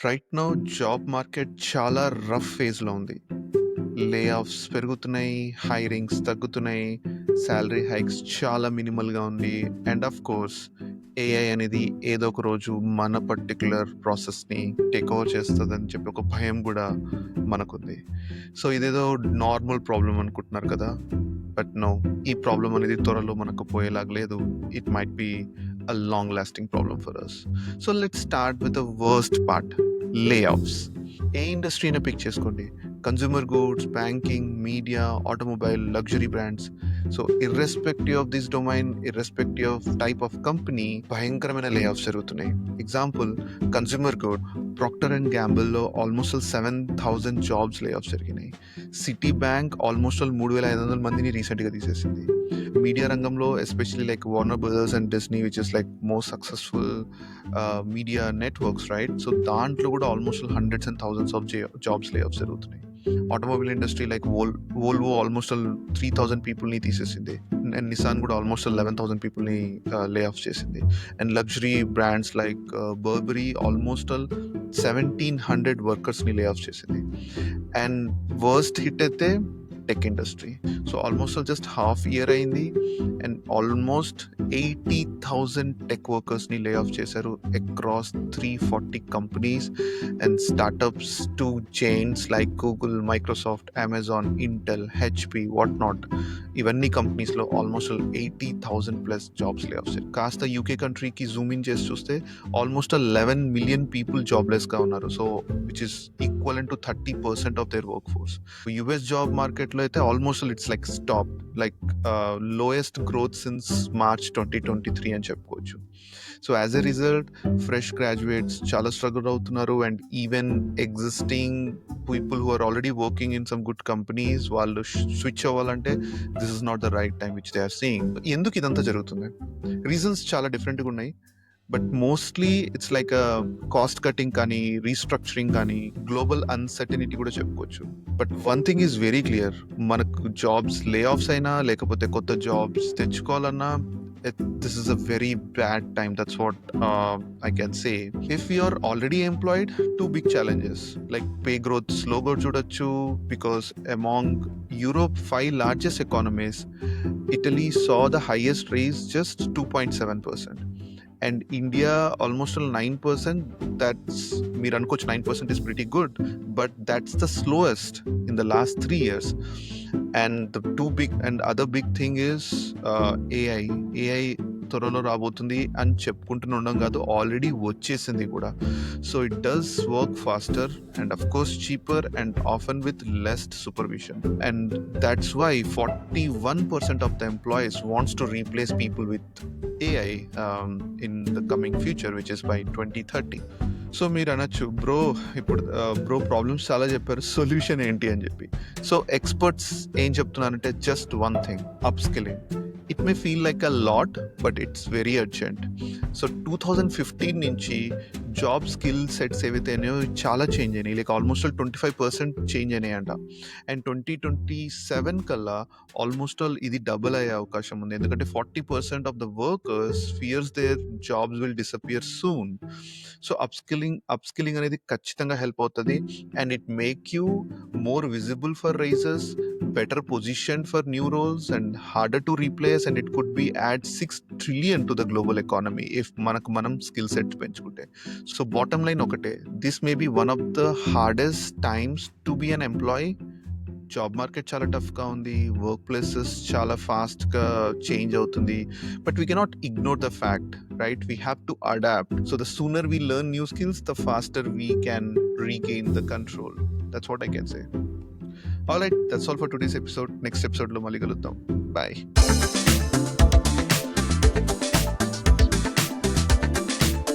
Right now job market చాలా rough ఫేజ్‌లో ఉంది. లే ఆఫ్స్ పెరుగుతున్నాయి, హైరింగ్స్ తగ్గుతున్నాయి, సాలరీ హైక్స్ చాలా మినిమల్‌గా ఉంది. అండ్ ఆఫ్ కోర్స్ ఏఐ అనేది ఏదో ఒక రోజు మన పర్టిక్యులర్ ప్రాసెస్‌ని టేక్ ఓవర్ చేస్తదని చెప్పి ఒక భయం గూడా మనకుంది. సో, ఇదేదో నార్మల్ ప్రాబ్లమ్ అనుకుంటున్నారు కదా! బట్ నో, ఈ ప్రాబ్లమ్ అనేది త్వరలో మనకు పోయేలాగా లేదు. It might be a long lasting problem for us. So let's start with the worst part, layoffs. ఏ ఇండస్ట్రీ అయినా పిక్ చేసుకోండి, consumer goods, banking, media, automobile, luxury brands. So irrespective of this domain, irrespective of type of company, భయంకరమైన layoffs జరుగుతున్నాయి. Example, consumer good, Procter and గ్యాంబుల్లో almost 7,000 jobs layoffs జరిగినాయి. Citibank almost 3,500 మందిని రీసెంట్గా తీసేసింది. Media రంగంలో especially like Warner Brothers and Disney, which is like most successful media networks, right? So దాంట్లో కూడా almost hundreds and thousands of jobs layoffs జరుగుతున్నాయి. Automobile industry like Volvo almost 3,000 పీపుల్ని తీసేసింది. And Nissan కూడా almost 11,000 పీపుల్ని lay off చేసింది. And luxury brands like Burberry almost 1,700 వర్కర్స్ని lay off చేసింది. అండ్ వర్స్ట్ హిట్ అయితే tech industry. So almost just half year అయింది అండ్ ఆల్మోస్ట్ 80,000 టెక్ వర్కర్స్ని లే ఆఫ్ చేశారు across 340 companies and startups to chains like Google, Microsoft, Amazon, Intel, HP, what not. ఇవన్నీ కంపెనీస్లో almost 80,000 plus jobs lay off. కాస్త UK కంట్రీకి zoom in చేసి చూస్తే almost 11 million people జాబ్లెస్గా ఉన్నారు. So which is equal to 30% of their work force. US job మార్కెట్లో అయితే almost it's like stop, like lowest growth since March 2023 అని చెప్పుకోవచ్చు. So as a result fresh graduates చాలా struggle అవుతున్నారు. And even existing people who are already working in some good companies, వాళ్ళు switch అవ్వాలంటే this is not the right time which they are seeing. ఎందుకు ఇదంతా జరుగుతుంది? Reasons చాలా డిఫరెంట్గా ఉన్నాయి. But mostly it's like cost cutting కానీ, రీస్ట్రక్చరింగ్ కానీ, గ్లోబల్ అన్సర్టనిటీ కూడా చెప్పుకోవచ్చు. But one thing is very clear, మనకు జాబ్స్ లే ఆఫ్స్ అయినా లేకపోతే కొత్త jobs తెచ్చుకోవాలన్నా this is a very bad time. That's what I can say. If you are already employed, two big challenges like pay growth slow go chudachu, because among Europe 5 largest economies, Italy saw the highest raise, just 2.7%. And India almost 9%. That's, meer anukochu 9% is pretty good, but that's the slowest in the last 3 years. And the other big thing is AI త్వరలో రాబోతుంది అని చెప్పుకుంటూనే ఉండం కాదు, already వచ్చేసింది కూడా. So it does work faster and of course cheaper and often with less supervision. And that's why 41% of the employees wants to replace people with AI in the coming future, which is by 2030. So మీరు అనొచ్చు, bro problems చాలా చెప్పారు, solution ఏంటి అని చెప్పి. So experts ఏం చెప్తున్నారంటే just one thing, up skilling. It may feel like a lot, but it's very urgent. So 2015 నుంచి జాబ్ స్కిల్ సెట్స్ ఏవైతే అయినాయో చాలా చేంజ్ అయినాయి, లైక్ ఆల్మోస్ట్ 25% చేంజ్ అయినాయంట. అండ్ 2027 కల్లా ఆల్మోస్ట్ ఇది డబుల్ అయ్యే అవకాశం ఉంది, ఎందుకంటే 40% of the workers fears their jobs will disappear soon. So upskilling అనేది ఖచ్చితంగా హెల్ప్ అవుతుంది. And it make you more visible for raises, better positioned for new roles and harder to replace, and it could be add 6 trillion to the global economy if manam skill sets penchukunte. So bottom line okate, this may be one of the hardest times to be an employee. Job market చాలా టఫ్గా ఉంది, work places చాలా ఫాస్ట్గా change అవుతుంది. But we cannot ignore the fact, right? We have to adapt. So the sooner we learn new skills, the faster we can regain the control. That's what I can say. All right, that's all for today's episode. Next episode lo mali kaluddam. Bye.